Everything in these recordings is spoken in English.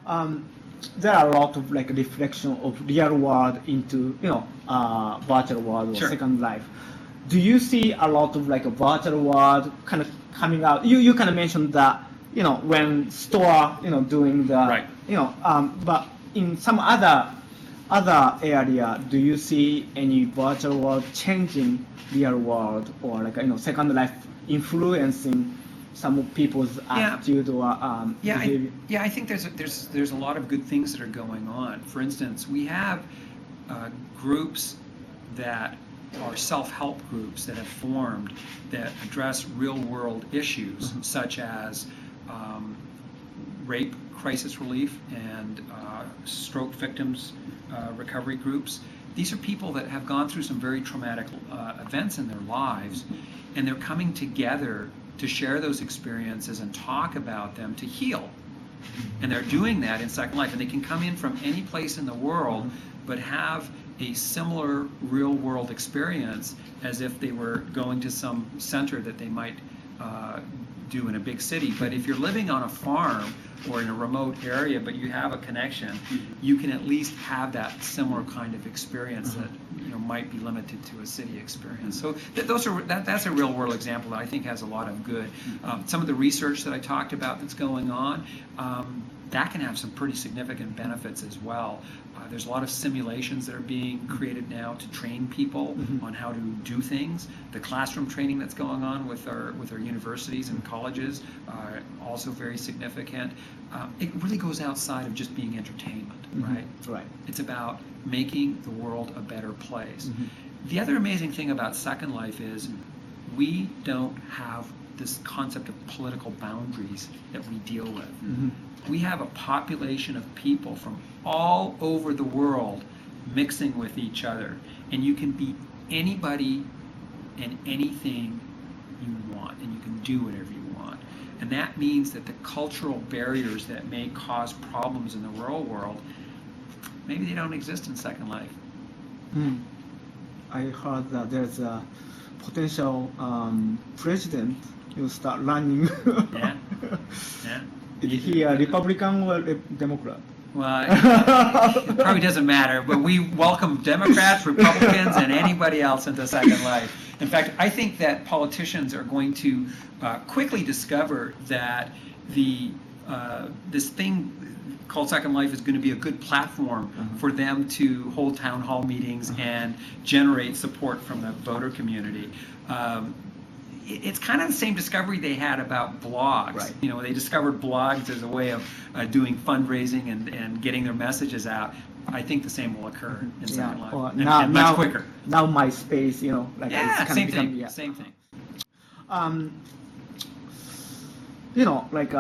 there are a lot of like reflection of real world into virtual world or Sure. Second Life. Do you see a lot of like a virtual world kind of coming out? You kind of mentioned that when store doing the Right. but in some other area, do you see any virtual world changing real world or like Second Life influencing some of people's attitude or behavior? I think there's a lot of good things that are going on. For instance, we have groups that are self-help groups that have formed that address real-world issues such as rape crisis relief and stroke victims recovery groups. These are people that have gone through some very traumatic events in their lives, and they're coming together to share those experiences and talk about them to heal. And they're doing that in Second Life, and they can come in from any place in the world but have a similar real-world experience as if they were going to some center that they might do in a big city. But if you're living on a farm or in a remote area but you have a connection, you can at least have that similar kind of experience that might be limited to a city experience. So that's a real-world example that I think has a lot of good. Some of the research that I talked about that's going on, that can have some pretty significant benefits as well. There's a lot of simulations that are being created now to train people on how to do things. The classroom training that's going on with our universities and colleges also very significant. It really goes outside of just being entertainment, right? Right. It's about making the world a better place. The other amazing thing about Second Life is we don't have this concept of political boundaries that we deal with. We have a population of people from all over the world mixing with each other, and you can be anybody and anything you want, and you can do whatever you want. And that means that the cultural barriers that may cause problems in the real world, maybe they don't exist in Second Life. I heard that there's a potential president who start running. Yeah. Is he a Republican or a Democrat? Well, it probably doesn't matter, but we welcome Democrats, Republicans, and anybody else into Second Life. In fact, I think that politicians are going to quickly discover that this thing called Second Life is going to be a good platform for them to hold town hall meetings and generate support from the voter community. It's kind of the same discovery they had about blogs. Right. They discovered blogs as a way of doing fundraising and getting their messages out. I think the same will occur in Second Life, and much quicker. Now MySpace, like it's same kind of thing. Same thing. Like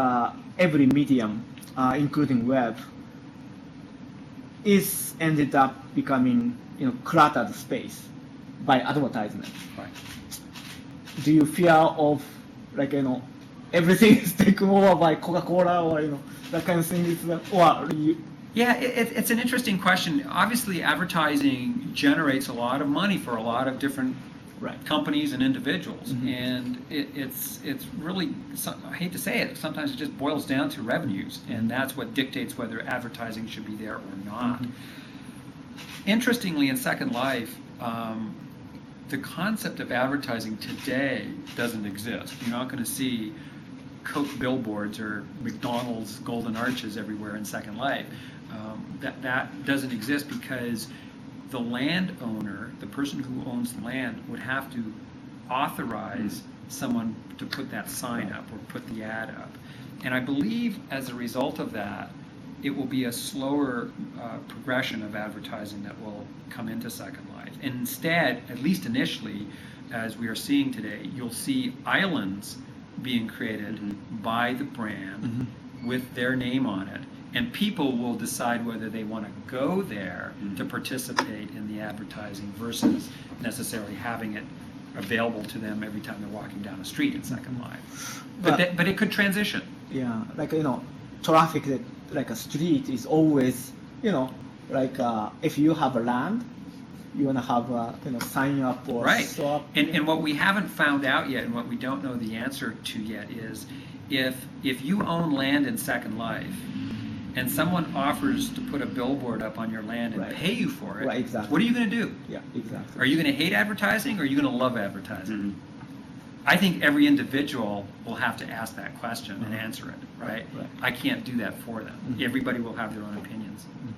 every medium, including web, is ended up becoming cluttered space by advertisement. Right. Do you fear of everything is taken over by Coca-Cola or that kind of thing? Yeah, it's an interesting question. Obviously, advertising generates a lot of money for a lot of different companies and individuals, and it's really, I hate to say it, sometimes it just boils down to revenues, and that's what dictates whether advertising should be there or not. Interestingly, in Second Life, the concept of advertising today doesn't exist. You're not going to see Coke billboards or McDonald's golden arches everywhere in Second Life. That doesn't exist because the landowner, the person who owns the land, would have to authorize someone to put that sign up or put the ad up. And I believe as a result of that, it will be a slower progression of advertising that will come into Second Life. And instead, at least initially, as we are seeing today, you'll see islands being created by the brand with their name on it. And people will decide whether they want to go there to participate in the advertising versus necessarily having it available to them every time they're walking down the street in Second Life. But it could transition. Yeah, traffic like a street is always, if you have a land, you want to have a sign up or stop. And what we haven't found out yet, and what we don't know the answer to yet, is if you own land in Second Life, and someone offers to put a billboard up on your land and Right. pay you for it, Right, exactly. what are you going to do? Yeah, exactly. Are you going to hate advertising, or are you going to love advertising? I think every individual will have to ask that question and answer it, right? Right. I can't do that for them. Mhm. Everybody will have their own opinions. Mhm.